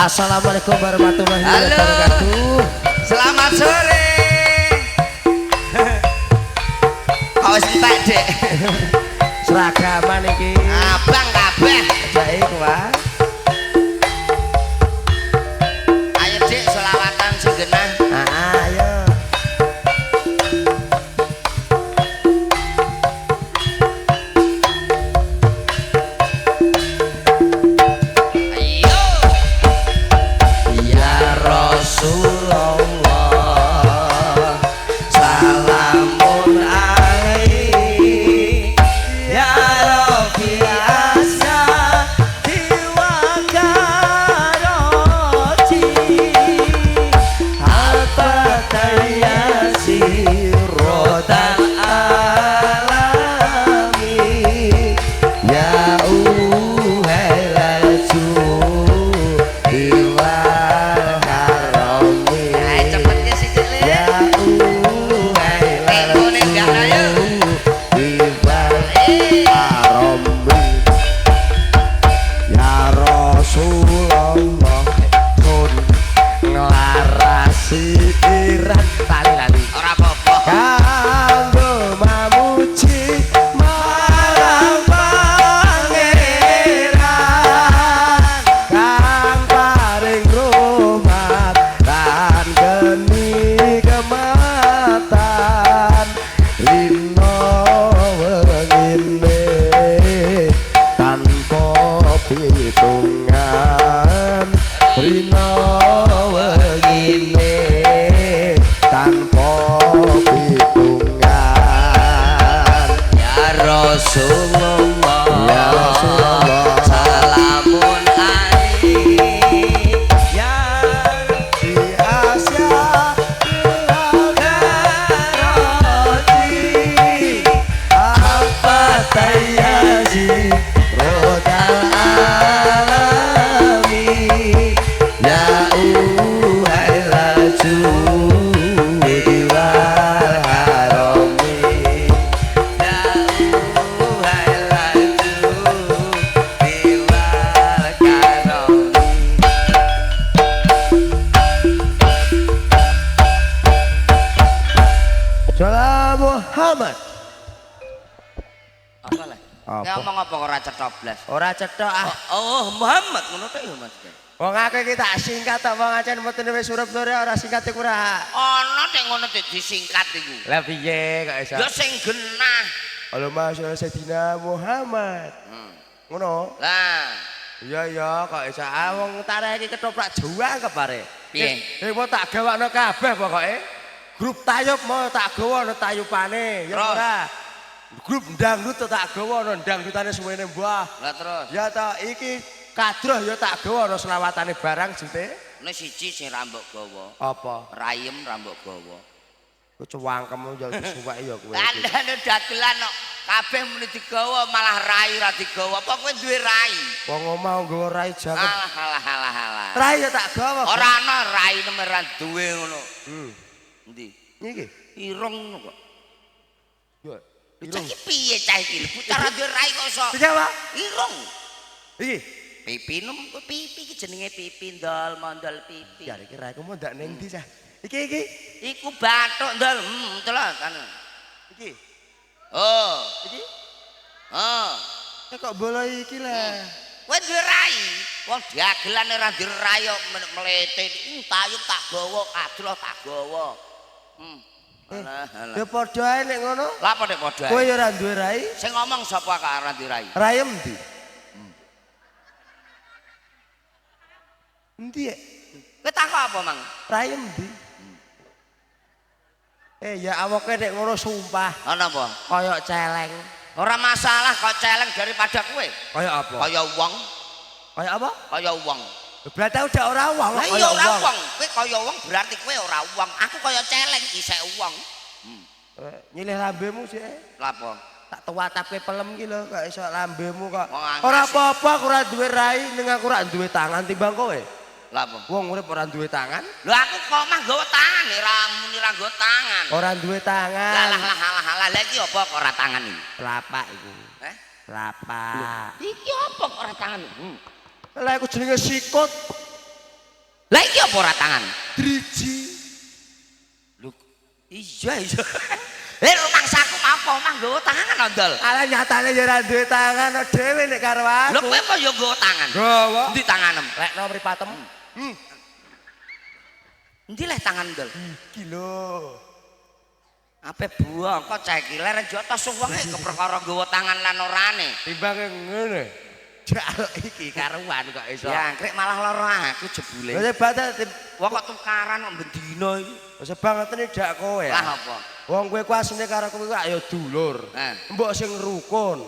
Assalamualaikum warahmatullahi Halo. wabarakatuh. Selamat sore. Kaos entek, Dek. Seragaman iki. Abang kabeh. Baik, Wah. Ayo, Dek, selawatan sing genah. Ayo. Ayo. Ya Rasulullah, salamun alaihi ya Rabbi asya wa karoti hatta tayasi rodan alami ya uhelaju iwal harami Ayo cepet ya si Dek. ya Tengok nih, enggak, ayo. iwal harami ya Rasulullah sun ngelarasi irat tali-tali Ora apa-apa. kanggo mamuji marang pangeran kang paring rahmat lan geni kematan lino wengine tanpa pitungan lino wengine tanpa pitungan Ya Rasulullah. Ya Rasulullah. Salamun alaihi. ya di Asia roti apa tayazi rodal alami ya uhai laju diwal harami Ya Uhai laju diwal karami. Salam Muhammad. Apa lah? Apa? Ngomong apa kok ora cetoblas? Ora cetok ah. Oh, Muhammad ngono tok ya, Mas. Wong akeh iki tak singkat tok wong acen mboten wis Surabaya ora singkat iku ora. Ana nek ngono disingkat iku. Lah piye kok iso? Ya sing genah. Allahumma sholli Sayyidina Muhammad. Ngono. Lah, Iya ya kok iso ah wong tareh iki ketoprak Jawa kepare. Piye? Mau tak gawakno kabeh pokoke. Grup tayub mau tak gawa ana tayupane, ya Terus? ora. Grup dangdut tak gawa ana dangdutane suwene mbah. lah terus. Ya ta iki kadroh ya tak gawa ana selawatane barang jute. Nek siji sing rambut gawa, Apa? rayem rambut gawa. Ku cewangkemmu ya disuwaki ya kowe. Kandhane dagelan kok kabeh muni digawa malah rai ra digawa. Apa kowe duwe rai? Wong omah nggawa rai jangkep. Alah. Rai ya tak gawa. Ora ana rai nemeran duwe ngono. Endi? Iki. Irung ngono kok. Yo. Cah iki piye cah iki? Putar ra duwe rai kok iso. Piye, Pak? Irung. Iki. Pipi nem pipi iki jenenge pipi ndol mondol pipi. Ya iki raiku mau ndak ning ndi cah. Iki. Iku bathuk ndol. Delok kan. Iki. Oh. Iki. Oh. Kok bola iki lah. Kowe duwe rai. Wong dagelan ora duwe rai kok mlete. Tayub tak gawa, kadroh tak gawa. Alah. Ya padha ae nek ngono. Lah apa nek padha Kowe ae? ya ora duwe rai. Sing ngomong sapa kok ora duwe rai? Rayem ndi? Endi ya? Kowe takok apa, Mang? Rayem ndi? Ya awake nek ngono sumpah Ana apa? kaya celeng. Ora masalah kok celeng daripada kowe. Kaya apa? Kaya wong, Kaya apa? kaya wong. Berarti udah ora wong, Lah iya ora wong. Kowe kaya wong berarti kowe ora wong. Aku kaya celeng isih wong. Nyilih lambemu sih. Lah apa? Tak tuwatape pelem ki lho kok iso lambemu kok. Wong angkas. Ora apa-apa aku ora duwe rai ning aku ora duwe tangan timbang kowe. Lah apa? Wong urip ora duwe tangan. Lho aku kok mah nggawa tangan, ora muni ra nggawa tangan. Ora duwe tangan. Lah iki apa kok ora tangan iki? Telapak iku. Telapak. Iki apa kok ora tangan? Lah iku jenenge sikut. Lah iki apa ora tangan? Driji. Lho, iya. Rumangsaku mau apa omah nggawa tangan ndol. Ala nyatane ya ora duwe tangan dhewe nek karo aku. Lho kowe kok ya nggawa tangan? Gawa. Endi tanganem? Lek no mripatem. Endi leh tangan ndol? Iki lho. Ape buang kok cekiler jotos wonge keperkara nggawa tangan lan orane. Timbange ngene. Jaluk iki karuan kok iso. Ya angkrek malah lara aku jebule. Lha batal Wong kok tukaran kok bendina iki. wis bangetene dak kowe ya. Lah apa? Wong kowe ku asline karo kowe ya dulur. Mbok sing rukun.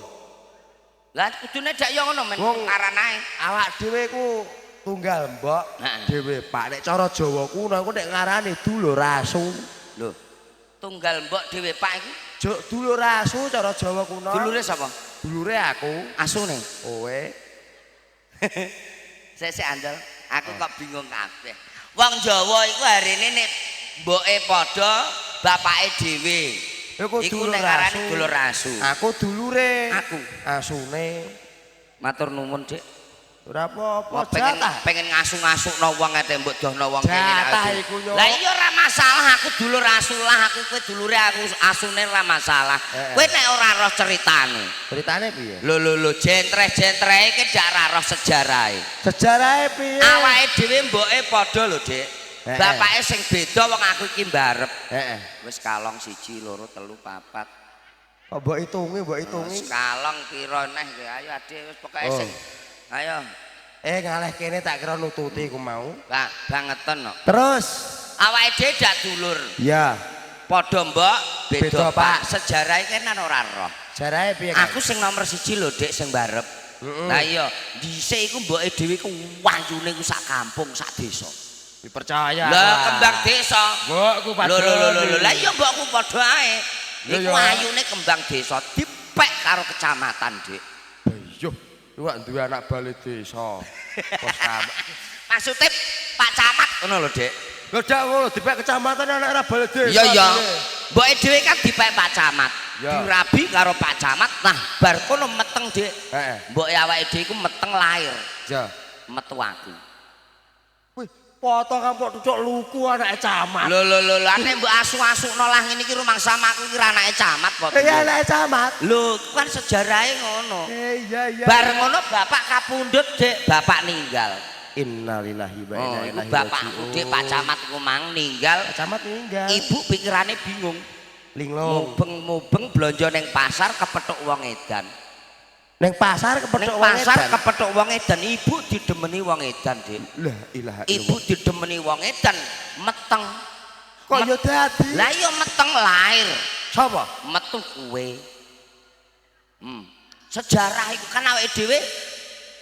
Lah kudune dak ya ngono men tukaran ae. Awak dhewe ku tunggal mbok dhewe Pak. Nek cara Jawa kuno ku nek ngarani dulur asu. Lho. Tunggal mbok dhewe Pak iku. Juk dulur asu cara Jawa kuno. Dulure sapa? Dulure aku. Asune. Kowe. Sik andel, aku kok bingung kabeh. Wong Jawa iku harine nek mboke padha, bapake dhewe. Iku nek arane dulur asu. Aku dulure. Aku asune. Matur nuwun, Dik. Ora apa-apa pengen ngasuk-ngasukno wong ate mbok dohno wong kene. Jatah iku yo. Lah iya ora masalah, aku dulur asu lah, aku kowe dulure aku asune ora masalah. Kowe nek ora roh ceritane. Ceritane piye? Lho jentreh-jentreh iki gak ora roh sejarahe. Sejarahe piye? Awake dhewe mboke padha lho, Dik. Bapake sing beda wong aku iki mbarep. Wis kalong 1 2 3 4. Kok mbok hitungi, Kalong pira neh kowe? Ayo Adik wis pokoke sing. Ayo. Ngalih kene tak kira nututi ku mau. Lah bangeten kok. Terus Awake dhewe dak dulur. iya. Padha mbok, beda Beda, Pak. Pak. Sejarahe kene ora roh. Jarahe piye? Aku sing nomor 1 lho, Dik, sing mbarep. Lah iya, dhisik iku mboke dhewe ku wayune ku sak kampung, sak desa. Dipercaya. Lah kembang desa. Mbokku padha. Lho, lah iya mbokku padha ae. Iku Iya. ayune kembang desa dipek karo kecamatan, Dik. Iya. Iwak duwe anak bali desa. Pos camat. Maksude Pak Camat ngono lho, Dik. Lho dak ngono dipek kecamatan anak ora bali desa. Iya. Mboke dhewe kan dipek Pak Camat. Ya. Dirabi karo Pak Camat. Nah, bar kono meteng, Dik. Heeh. Mboke awake dhewe iku meteng lahir. Ya. Metu aku. Wih, potong kampok tucuk luku anake camat. Lho, ane mbok asu-asukno lah ngene iki rumangsa aku iki anake Camat apa? Iya anake camat. Lho, kan sejarahe ngono. Iya. Bareng ngono bapak kapundhut, Dik, bapak ninggal. Innalillahi wa inna Iku ilaihi bapakku, Dik, Pak Camat iku mang ninggal. Camat ninggal. Ibu pikirane bingung. Linglung. Mubeng blonjo ning pasar kepethuk wong edan. Ning pasar Ning kepethuk wong pasar edan. kepethuk wong edan, ibu didemeni wong edan, Dik. La ilaha Ibu illallah. didemeni wong edan, meteng. Kok yo dadi? Lah iya meteng lahir. Sapa? Metu kuwe. Sejarah iku kan awake dhewe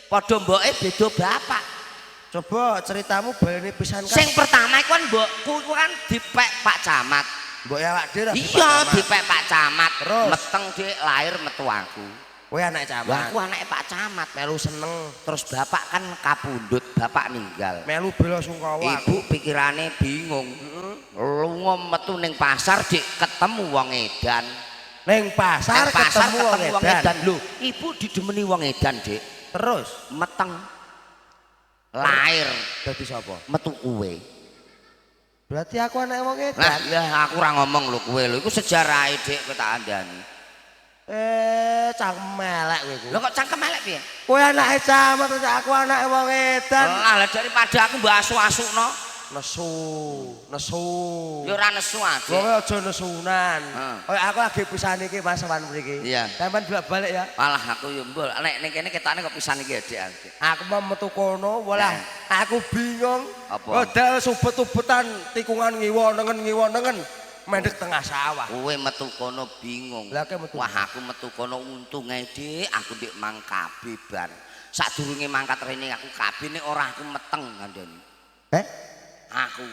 padha mboke beda bapak. Coba ceritamu balene pisan kan. Sing pertama iku kan mbokku iku kan dipek Pak Camat. Mbok awak dhewe. Iya, dipek Pak Camat. Terus? Meteng Dik lahir metu aku. Kowe anak Lah camat. aku anake Pak Camat. Melu seneng, Terus bapak kan kapundhut, bapak ninggal. melu bela sungkawa. Ibu pikirane bingung. Lunga metu ning pasar Dik ketemu wong edan. Ning pasar ketemu wong edan. Lho, ibu didemeni wong edan, Dik. Terus Meteng lahir dadi sapa? metu kuwe. Berarti aku anak wong Lah, edan. ya aku ora ngomong lho kuwe lho, iku sejarahe Dik kowe tak andani. Cangkem elek kowe iku. Lho kok cangkem elek piye? Kowe anake camat, aku anake wong edan. Lah daripada aku mbok asu-asukno, Nesu. ya ora nesu aja. Kowe aja nesunan. Heeh. Kaya aku lagi pisan iki Mas Wan mriki. Iya. Sampeyan bolak-balik ya. Malah aku yo mbul, nek ning kene ketane kok pisan iki Dik. Aku mau metu kono, walah aku bingung. Apa? Padahal subet-ubetan tikungan ngiwo-nengen. Mendek tengah sawah. Kowe metu kono bingung. Lah kowe metu. Wah, aku metu kono untunge Dik, aku Dik mang kabeh bar. Sadurunge mangkat rene aku kabeh nek ora aku meteng ngandani. Aku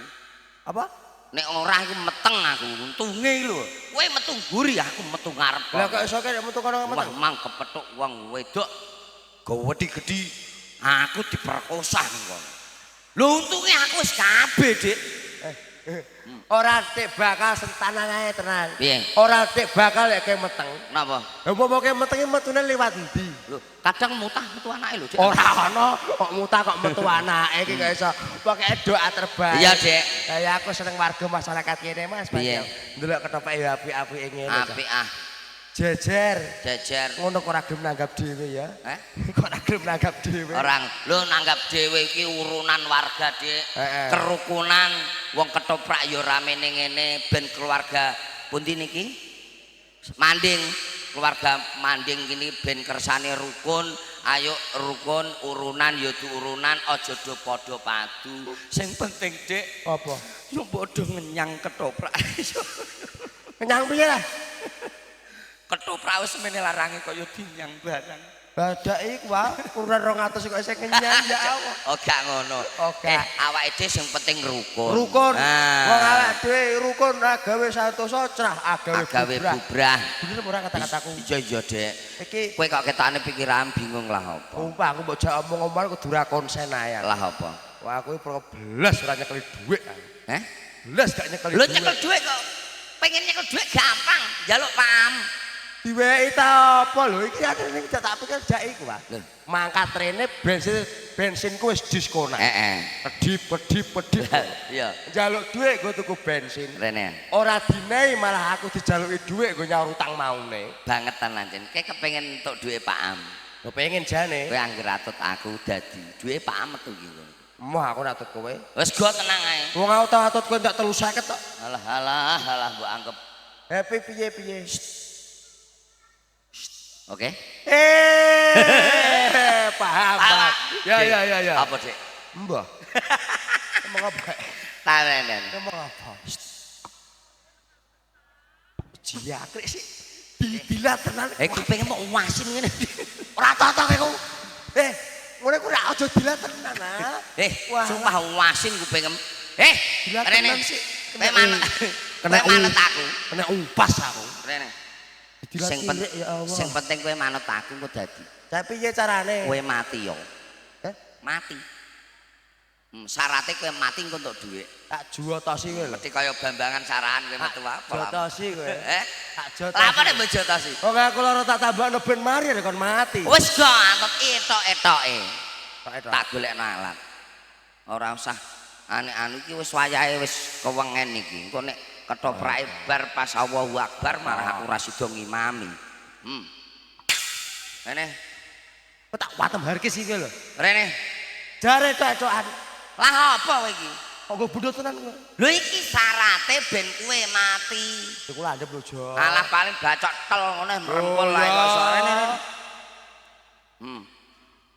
Apa? nek ora aku meteng aku untunge lho. Kowe metu mburi aku metu ngarep. Lah kok iso kene metu kono Wah, meteng? mang kepethuk wong wedok gawedi-gedi. Aku diperkosa ning kono. Lho untunge aku wis kabeh, Dik. Ora tik bakal sentanang ae tenan. Piye? Ora tik bakal lek kowe meteng. Napa? Lah umpama kowe metenge metune liwat endi? Lho, kadang mutah metu anake lho, Dik. Ora ana kok mutah kok metu anake iki kok iso pokoke doa terbaik. Iya, Dik. Kaya aku seneng warga masyarakat kene Mas. Piye? Ndelok ketopake apik-apik ngene. Apik ah. Jejer. Jejer. Ngono kok ora gelem nanggap dhewe ya. Heh? Kok ora gelem nanggap dhewe. Orang lho nanggap dhewe iki urunan warga, Dik. Kerukunan wong ketoprak ya ramene ngene ben keluarga pundi niki? Manding. Keluarga Manding gini ben kersane rukun, ayo rukun urunan ya urunan aja do padha padu. Sing penting Dik, Apa? yo padha ngenyang ketoprak. Kenyang piye lah? Ketoprak wis semene larange kaya dinyang barang. Badak iku wae kurang 200 kok isih kenyang ya Allah. Oh gak ngono. Awake dhewe sing penting rukun. Rukun. Wong awake dhewe rukun ra gawe santosa cerah agawe bubrah. Bener ora kata-kataku? Iya Dek. Iki kowe kok ketane pikiran bingung lah apa? Sumpah aku mbok jak omong-omong kudu ra konsen ae. Lah apa? Wah aku belas ora nyekeli dhuwit. Heh? Belas gak nyekeli dhuwit. Lho dhuwit. nyekel dhuwit kok pengen nyekel dhuwit gampang. Njaluk paham. Diweki ta apa lho iki ning tak pikir jak iku wae. Mangkat trene bensinku wis diskonan. Kedip. Iya. Njaluk dhuwit nggo tuku bensin. Rene. Ora dinehi malah aku dijaluki dhuwit nggo nyaur utang maune. Bangetan lancen. Kowe kepengin entuk dhuwit Pak Am. Lho pengen jane. Kowe angger atut aku dadi dhuwit Pak Am metu iki. Emoh aku natut kowe. Wis go tenang ae. Wong aku tau atut kowe ndak 350 tok. Alah mbok anggap. Happy piye? Oke. Paham. Ya. Apa, Dik? Mbah. Ngomong apa? Taren. Ngomong apa? Jiakrik sih. Bila tenan. Aku pengen mau uasin ngene. Ora tok iku. Ngene ku ora aja bila tenan ah. Sumpah uasin ku pengen. Bila Rene. tenan sih. Kena manut aku. Kena umpas aku. Rene. Sing penting kowe manut aku engko dadi. Tapi piye carane? Kowe mati yo. Mati. Syaratnya kowe mati engko entuk dhuwit. Tak jotosi kowe lho. Mesti kaya Bambangan Sarahan kowe metu apa? Jotosi kowe. Tak jotosi. Lah apa nek mbok jotosi? Wong aku lara tak tambakno ben mari kon mati. Wis go anut etok-etoke. Tak golekno alat. Ora usah anu iki wis wayahe wis kewengen iki. Engko nek ketoprake bar pas Allahu Akbar marah aku ra sida ngimami. Rene. Kok tak watem harkis iki lho. Rene. Jare tok-tokan. Lah apa kowe iki? Kok nggo bundut tenan kowe? Lho iki syarate ben kowe mati. Iku landhep lho, Jo. Alah paling bacok tel ngene mrempul ae kok sorene.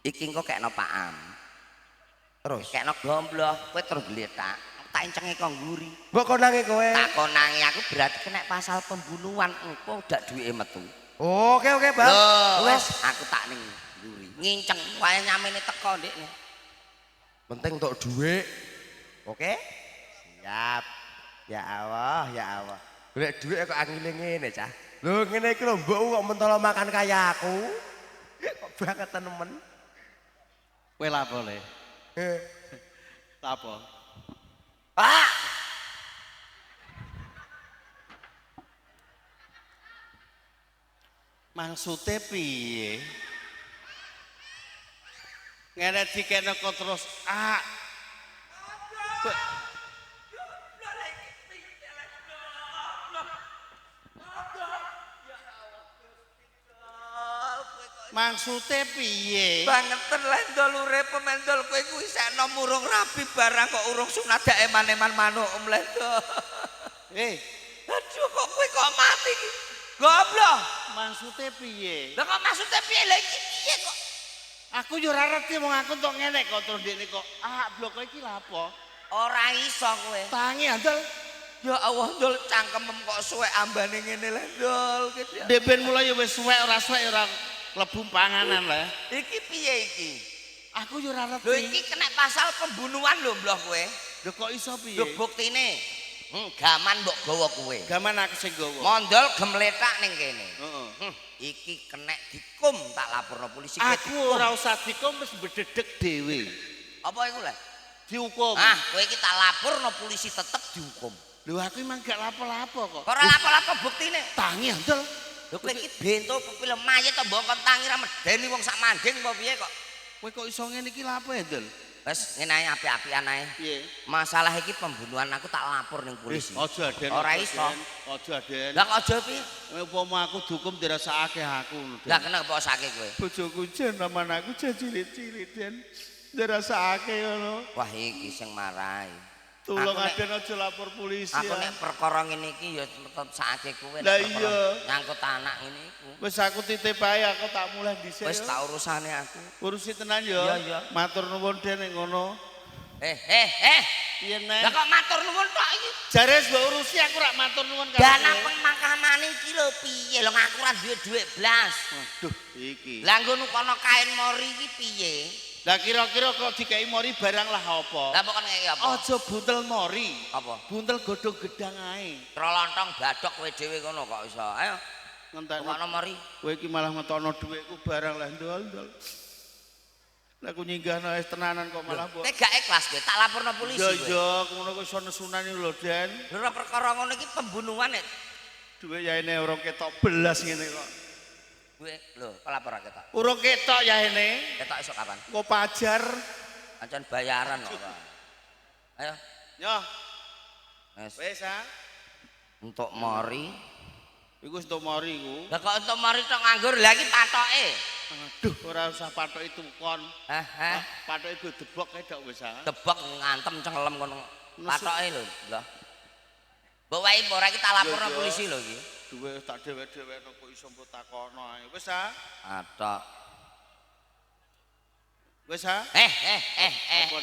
Iki engko kekno Pak Am. Terus kekno gombloh, kowe terus gletak. Tak encenge kok nguri. Mbok konange kowe. Tak konangi aku berarti kena pasal pembunuhan engko ndak duwike metu. Oke, Bang. Wes aku tak ning nguri. Nginceng wae nyamene teko ndekne. Penting untuk duit. Oke? Siap. Ya Allah. Golek duit kok angile ngene, Cah. Lho ngene iki lho mbokku kok mentolo makan kaya aku. Kok banget temen. Kowe lapo le? Lapo? Maksude piye? Ngene dikene kok terus Maksude piye? Bangetan lendol urip mendol kowe kuwi sekno murung rapi barang kok urung sunat dak eman-eman manuk mlendol. Aduh kok kowe kok mati iki? Goblok. Maksude piye? Lah kok maksudnya piye lha iki piye kok? Aku yo ora ngerti wong aku tok ngene kok terus dekne kok blok kowe iki lha apa? Ora iso kowe. Tangi andel. Ya Allah ndol cangkemem kok suwek ambane ngene lho ndol gitu. Dek ben mulai wis suwek ora klebu panganan lah. Iki piye iki? Aku yo ora ngerti. Lho iki kena pasal pembunuhan lho mbloh kowe. Lho kok iso piye? Lho buktine. Gaman mbok gawa kowe. Gaman aku sing gawa. Mondol gemletak ning kene. Iki kena dikum tak laporno polisi. Aku ora usah dikum wis bededeg dhewe. Apa iku lho? Dihukum. Kowe iki tak laporno polisi tetep dihukum. Lho aku emang gak lapo-lapo kok. Ora lapo-lapo buktine. Tangi andel. Lho kowe iki bento film mayit to mbok tangi ra medeni wong sak manding apa piye kok? Kowe kok iso ngene iki lha apa ya, Dul? Wes ngene ae apik-apikan ae. Piye? Masalah iki pembunuhan aku tak lapor ning polisi. Aja Aden. Ora iso. Aja Aden. Lah kok aja piye? Upama aku dihukum dirasakake aku. Lah kena kok sakit kowe? Bojoku jen aman aku cilik-cilik Den. Dirasakake ngono. Wah iki sing marahi. Tolong Aku nek- Aden aja lapor polisi. Aku ya. nek perkara ngene iki ya tetep sakake kowe nek Lah perkara iya. nyangkut anak ngene iku. Wis aku titip ae aku tak mulai dhisik. Wis tak urusane aku. Urusi tenan ya. Iya, iya. Matur nuwun Den nek ngono. Piye Piye Lah Nek? kok matur nuwun tok iki? Jare wis mbok urusi aku rak matur nuwun karo. Dana kowe. pemakaman iki lho piye? Lho aku ora duwe dhuwit blas. Waduh, iki. Lah nggo kono kain mori iki piye? Lah kira-kira kok dikai mori barang lah apa? Lah kok ngeki apa? Aja buntel mori. Apa? Buntel godhong gedang ae. Trolontong badhok kowe dhewe ngono kok iso. Ayo, Ngentekno kono mori. kowe iki malah ngetokno dhuwitku barang lah ndol-ndol. Lah aku nyinggahno wis tenanan kok malah mbok. Kowe gak ikhlas kowe, tak laporno polisi Iya kowe. iya, ngono kok iso nesunani lho, Den. Lho ora perkara ngono iki pembunuhan nek Dhuwit yaene urung ketok belas ngene kok. kowe lho kelapor ketok. Urung ketok yaene. Ketok esuk kapan? Kok pajar. Ancen bayaran kok. Pak. Ayo, Yo, wis wis ah. untuk mori. Iku wis entuk mori iku. Lah kok untuk mori tok nganggur lha iki patoke. Aduh, ora usah pathoki tukon. Heh. Pathoki go debok kae dak wis ah. Tebak ngantem cengelem ngono. Nesu- Patoke lho. Lah. Mbok wae ora iki tak laporno Iya, iya. polisi lho iki. Duwe tak dhewe-dhewekno kok iso mbok takono ae. Wis ah. Atok. Wis ah. Apa,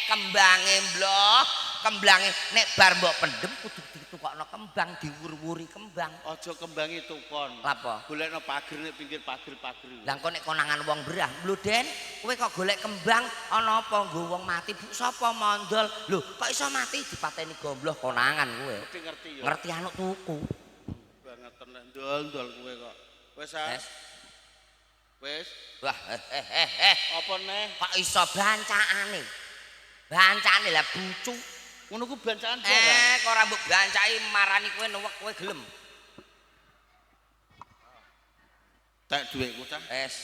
kembange mbloh, kemblange nek bar mbok pendem kudu ditukokno kembang, diwur-wuri kembang. Aja kembangi tukon. Lapo? Golekno pager nek pinggir pager-pager. Lah kok nek konangan wong berah, lho Den, kowe kok golek kembang ana apa nggo wong mati Bu sapa mondol? Lho, kok iso mati dipateni gombloh konangan kowe. Ngerti ya. Ngerti anu tuku. Banget tenan ndol-ndol kowe kok. Wis ah. Wes. Wis. Wah, Apa neh? kok iso bancakane? Bancane lah bucu. Ngono ku bancaan barang. Kok ora mbok bancaki marani kowe nuwek kowe gelem. Tak dhuwitku cah. Wes,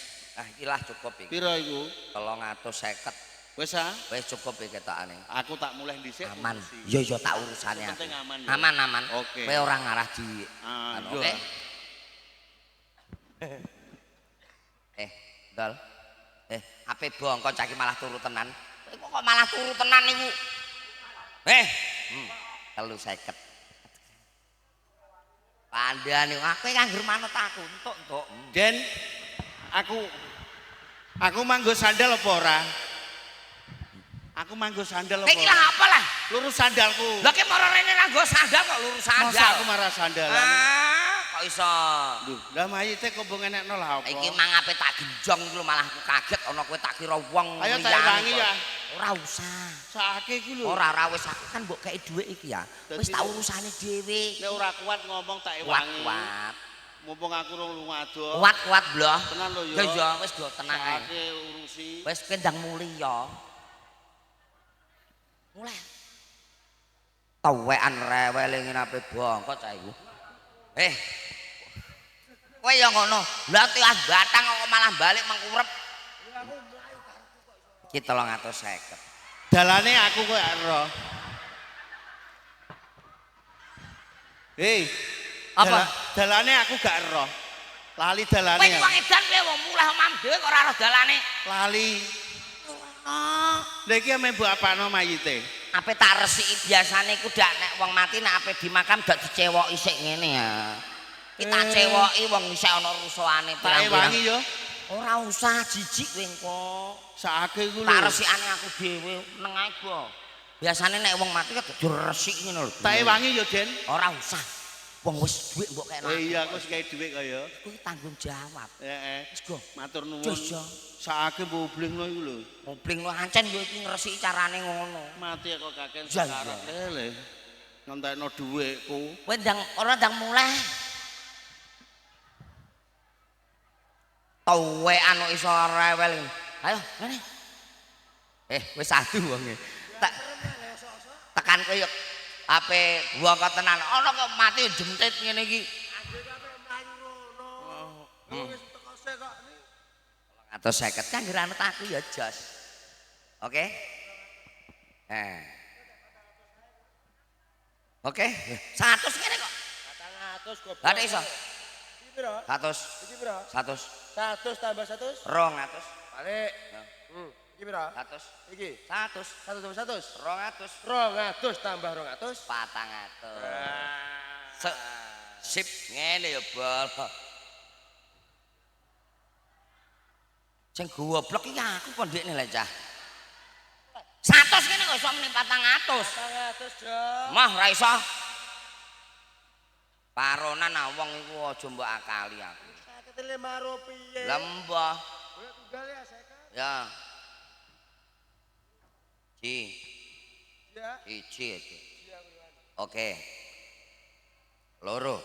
iki lah cukup iki. Pira iku? 350. Wis ah. Wes cukup iki ketokane. Aku tak mulai dhisik. Aman. urusi. Iya iya tak urusane aku. Penting aman ya. Aman. Oke. Kowe ora ngarah di Ah, anu, iya. oke? Dol. Ape bongko caki malah turu tenan. Kowe kok malah turu tenan niku? 350. Pandane aku nganggur manut aku entuk. Den, aku manggo sandal apa ora? Aku manggo sandal apa? Iki lah apa lah? Lurus sandalku. Lah ki mara rene ra nggo sandal kok lurus sandal. Masa aku marah sandalan? Kok iso? Duh, lah mayite kok mbok enekno lah apa? Iki mangape tak genjong iki lho malah aku kaget ana kowe tak kira wong Ayo tak liyane wangi kok. ya. Ora usah. Sakake iku lho. Ora wis aku kan mbok kei dhuwit iki ya. Wis tak urusane dhewe. Nek ora kuat ngomong tak ewangi. Kuat. Mumpung aku rung lunga ado. Kuat bloh. Tenan lho Ya ya. ya wis do tenang ae. Sakake urusi. Wis kowe ndang muli ya. Mulai. Tuwekan rewele ngene ape bongko cah iku. Kowe ya ngono. Lah tiwas batang kok malah balik mengkurep. Ki 350. Dalane aku kok gak ero. Hei. Apa? Dalane aku gak ero. Lali dalane. Kowe wong edan kowe wong mulih omam dhewe kok ora ora dalane. Lali. Lha iki ame mbok apano mayite? Ape tak resiki biasane iku dak nek wong mati nek ape di makam dak dicewoki sik ngene ya. Kita cewoki wong isih ana rusuhane Tak ewangi ya. Ora usah jijik kowe engko. Sakake iku lho. Tak resikane aku dhewe neng ae go. Biasane nek wong mati kan diresiki ngono lho. Tak ewangi ya, Den. Ora usah. Wong wis dhuwit mbok kena. Iya, aku wis gawe dhuwit kaya. Kuwi tanggung jawab. Heeh. Wis go. Matur nuwun. Jos yo. Sakake mbok blingno iku lho. Ngobling lo ancen yo iki ngresiki carane ngono. Mati kok kaken Ya, sekarang. Le. Ngentekno dhuwitku. Kowe ndang ora ndang mulai. Tuwekan kok iso rewel. Ayo, ngene. Wis adu wonge. Tekan koyo ape buangka tenan. Ana kok mati jentit ngene iki. Wis teko sik kok iki. 250 kan ngira anut aku ya jos. Oke? Oke, 100 ngene kok. 400 goblok. Lah nek iso. Iki piro? 100. Iki piro? 100. 100 tambah 100? 200. Balik. Ya. Iki piro? 100. Iki 100. 1 tambah 100? 200. 200 tambah 200? 400. Sip ngene ya bol. Sing goblok iki aku kok ndekne lho cah. 100 kene kok iso muni 400. 400 dong. Mah ra iso. Paronan wong iku aja mbok akali aku. 5 piye? Lembah. Boleh tunggal ya 50. Ya. Ji. Ya. Iji iki. Oke. Loro.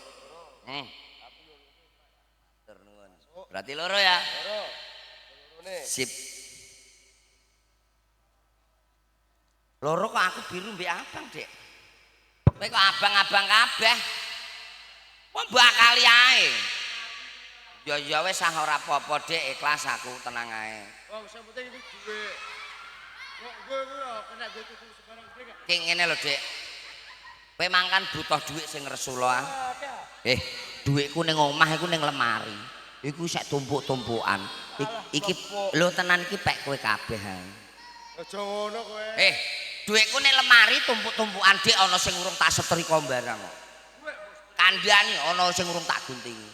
Ternuwun. Berarti loro ya? Loro. Lorone. Sip. Loro kok aku biru mbek abang, Dek. Kowe kok abang-abang kabeh. Wong bakal ae. Ya wis ah ora apa-apa, Dek, ikhlas aku, tenang ae. Wong sing penting iki dhuwit. Kok gue lho kena gue tuku sebarang dhek. Ki ngene lho, Dek. Kowe mangkan butuh dhuwit sing resula. Dhuwitku ning omah iku ning lemari. Iku sak tumpuk-tumpukan. Iki lho tenan iki pek kowe kabeh ae. Aja ngono kowe. Dhuwitku ning lemari tumpuk-tumpukan Dik ana sing urung tak setrika barang kok. Kandhani ana sing urung tak guntingi.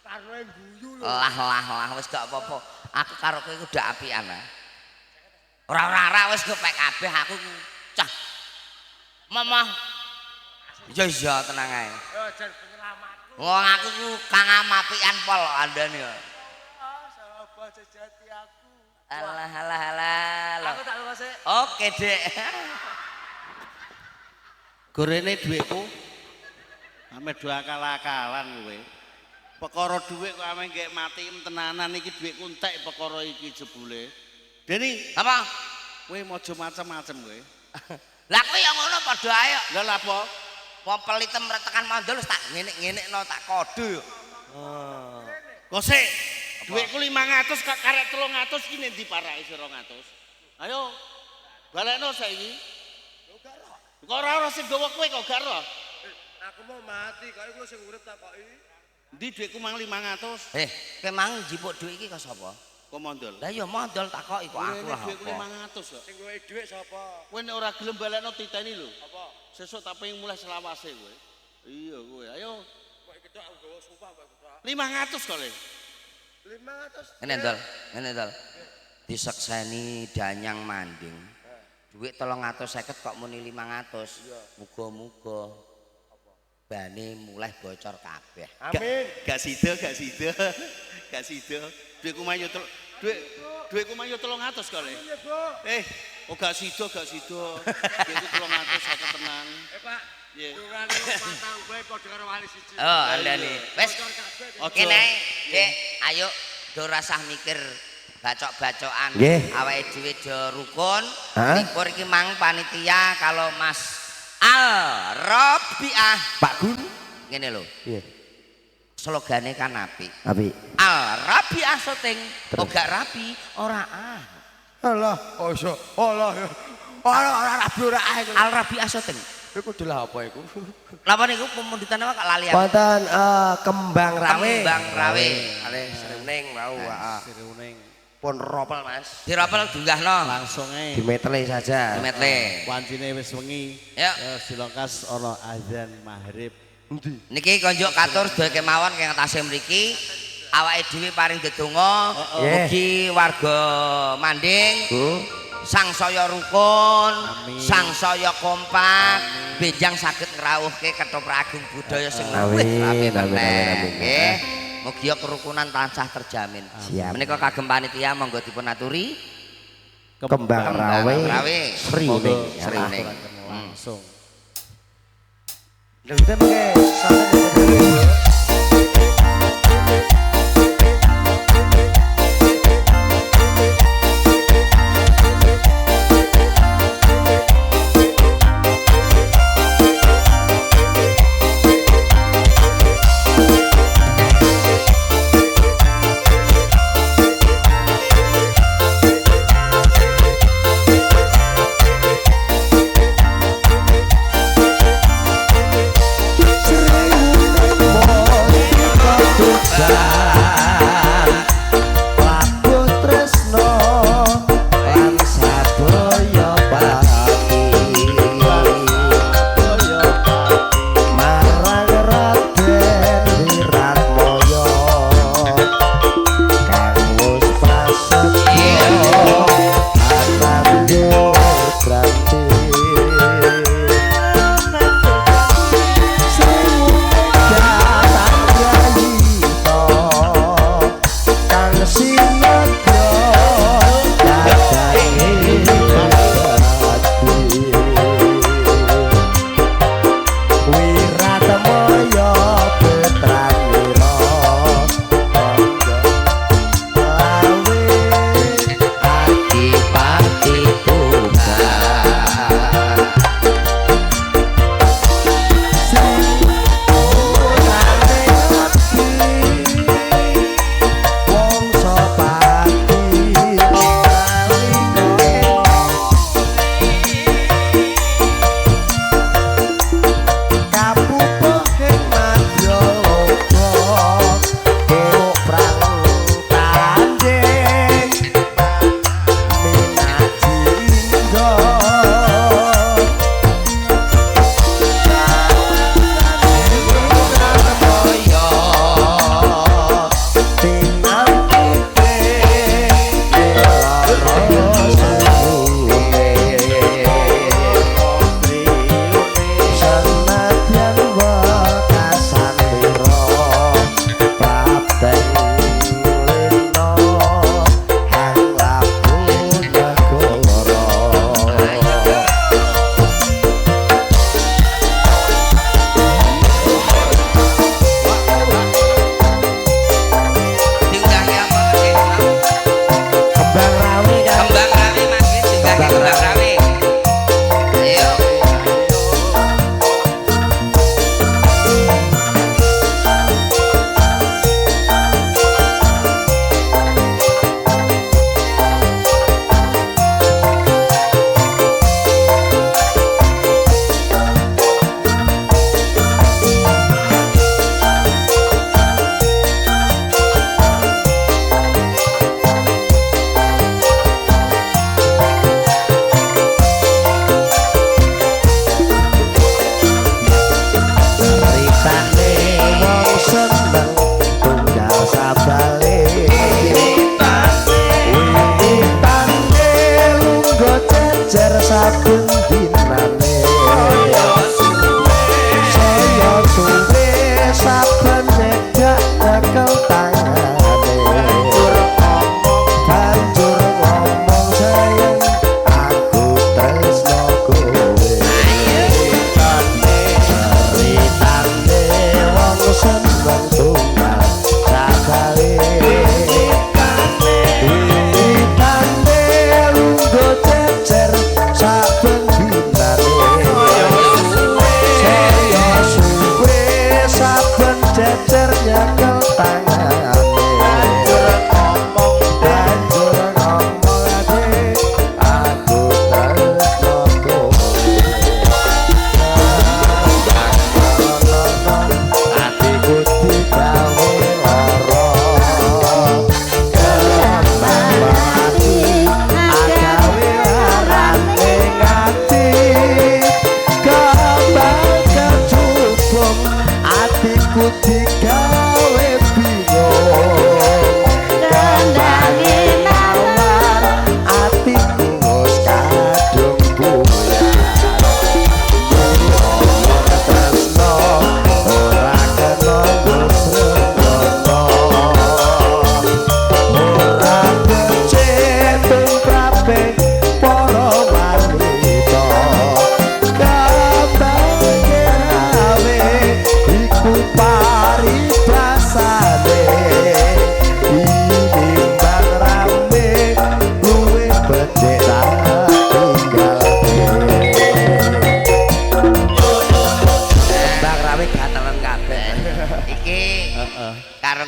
Karno guyu lho. Lah wis gak apa-apa. Aku karo kowe iku ndak apian ah. Ora wis kepek kabeh aku cah. Mamah. Ya tenang ae. Yo jan penyelamatku. Wong aku ku kang amapian pol andane ya. Sahabat sejati aku. Alah. Aku tak lupa sik. Oke, Dek. Gorene dhuwitku. Ame do akal-akalan kowe. Perkara dhuwit kok ame gek mati tenanan iki dhuwitku entek perkara iki jebule. Deni, Apa? kowe mojo macem-macem kowe. Lah kowe ya ngono padha ae. Lah lha apa? Wong pelitem retekan mandul wis tak ngene-ngenekno tak kode. Kok sik dhuwitku 500 kok karek 300 ki nek diparaki 200. Ayo. Balekno saiki. Yo gak ro. Kok ora sing gawa kowe kok gak ro? Aku mau mati, kok iku sing urip takoki. Ndi dhuwitku mang 500. Kowe mang jipuk dhuwit iki kok sapa? Kok mondol. Lah ya mondol takoki kok aku lah. Dhuwitku apa. 500 kok. Sing kowe dhuwit sapa? Kowe nek ora gelem balekno titeni lho. Apa? Sesuk tak pengen mulai selawase kowe. Iya kowe. Ayo. Kok ketok aku gawa sumpah kok ketok. 500 kok le. 500. Ngene ndol. Disekseni danyang manding. Dhuwit 350 kok muni 500. Muga-muga bane mulai bocor kabeh. Amin. Gak sida. Gak sida. Dhuwitku mayu dhuwitku mayu 300 kok le. Iya, Bu. Oh gak sida. Dhuwitku 300 aku tenan. Pak. Nggih. Durane patang kowe padha karo wali siji. Oh, andane. Wis Ojo. kene ae, Dek, ayo do rasah mikir bacok-bacokan Nggih. awake dhewe do rukun. Likur iki mang panitia kalau Mas Al Rabiah. Pak Guru. Ngene lho. Iya. Slogane kan apik. Apik. Al Rabiah syuting. Oh gak rapi, ora ah. Allah, oso. Allah. Ora rabi ora ae. Al Rabiah syuting. Iku adalah apa iku? Lapa niku pemunditan apa kak lalian? Wonten kembang rawe. Kembang rawe. Ale sreuning mau, heeh. Sireuning. Pun ropel, Mas. Dirapel dunggahno. Langsung ae. Dimetele saja. Dimetle. Wancine wis wengi. Ya. Silongkas ana azan maghrib. Endi? Niki konjuk katur sedaya kemawon kang tasih mriki awake dhewe paring ndedonga mugi warga Manding sangsaya rukun, sangsaya kompak, benjang saged ngrawuhke ketoprak agung budaya sing luwih rame meneh. Nggih. Mugi kerukunan tansah terjamin. Menika kagem panitia monggo dipun aturi Kembang rawe. Sreuning. Sreuning. Langsung. Lha kita pakai sampai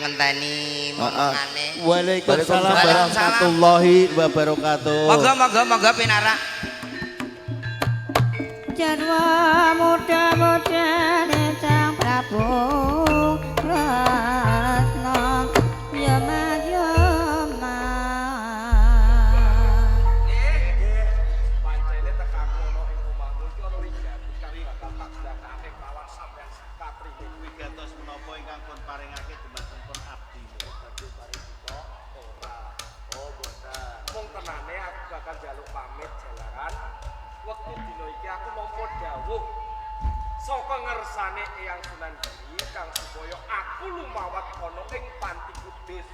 ngenteni momongane. Waalaikumsalam warahmatullahi wabarakatuh. Moga pinarak. Janwa muda-muda Sang Prabu Kresna Yama-yama. Pancene tekamu ono ing omahmu iki ana wigati kang bakal tak jagake kawan sampeyan katri. Wigatos menapa ingkang pun paringake dumateng pun abdi. Badhe paring kita ora. Oh, boten. Mung tenane aku bakal njaluk pamit jalaran. Wektu dina iki aku nampa dawuh saka ngersane Eyang Sunan Giri kang supaya aku lumawat ana ing Panti Kudus.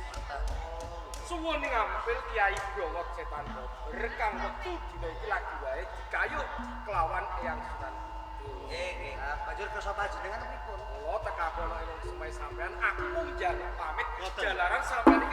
Suwun ngampil Kyai Brongot Setan Kober kang wektu dina iki lagi wae dikayuk kelawan Eyang Sunan Giri. Nggih, banjur kersa panjenengan pripun? Kula teka kono ing semai sampean aku njaluk pamit jalaran sampeyan